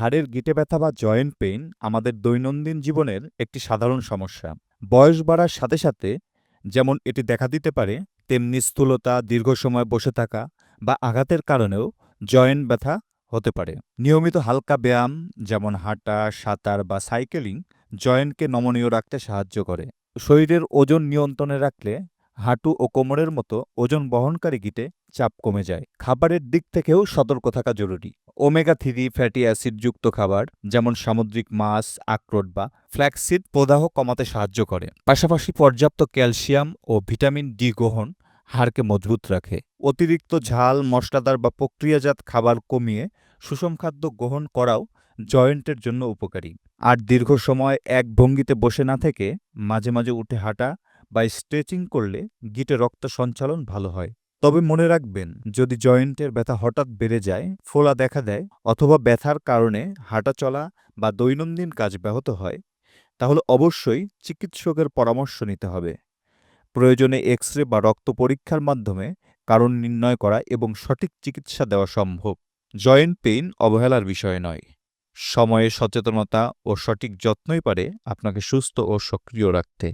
হাড়ের গিঁটে ব্যথা বা জয়েন্ট পেইন আমাদের দৈনন্দিন জীবনের একটি সাধারণ সমস্যা। বয়স বাড়ার সাথে সাথে যেমন এটি দেখা দিতে পারে, তেমনি স্থূলতা, দীর্ঘ সময় বসে থাকা বা আঘাতের কারণেও জয়েন্ট ব্যথা হতে পারে। নিয়মিত হালকা ব্যায়াম যেমন হাঁটা, সাঁতার বা সাইকেলিং জয়েন্টকে নমনীয় রাখতে সাহায্য করে। শরীরের ওজন নিয়ন্ত্রণে রাখলে হাঁটু ও কোমরের মতো ওজন বহনকারী গিঁটে চাপ কমে যায়। খাবারের দিক থেকেও সতর্ক থাকা জরুরি। ওমেগা-3 ফ্যাটি অ্যাসিডযুক্ত খাবার যেমন সামুদ্রিক মাছ, আখরোট বা ফ্ল্যাক্সিড প্রদাহ কমাতে সাহায্য করে। পাশাপাশি পর্যাপ্ত ক্যালসিয়াম ও ভিটামিন ডি গ্রহণ হাড়কে মজবুত রাখে। অতিরিক্ত ঝাল, মশলাদার বা প্রক্রিয়াজাত খাবার কমিয়ে সুষম খাদ্য গ্রহণ করাও জয়েন্টের জন্য উপকারী। আর দীর্ঘ সময় এক ভঙ্গিতে বসে না থেকে মাঝে মাঝে উঠে হাঁটা বা স্ট্রেচিং করলে গিঁটে রক্ত সঞ্চালন ভালো হয়। তবে মনে রাখবেন, যদি জয়েন্টের ব্যথা হঠাৎ বেড়ে যায়, ফোলা দেখা দেয় অথবা ব্যথার কারণে হাঁটা চলা বা দৈনন্দিন কাজ ব্যাহত হয়, তাহলে অবশ্যই চিকিৎসকের পরামর্শ নিতে হবে। প্রয়োজনে এক্স-রে বা রক্ত পরীক্ষার মাধ্যমে কারণ নির্ণয় করা এবং সঠিক চিকিৎসা দেওয়া সম্ভব। জয়েন্ট পেইন অবহেলার বিষয় নয়। সময়ে সচেতনতা ও সঠিক যত্নই পারে আপনাকে সুস্থ ও সক্রিয় রাখতে।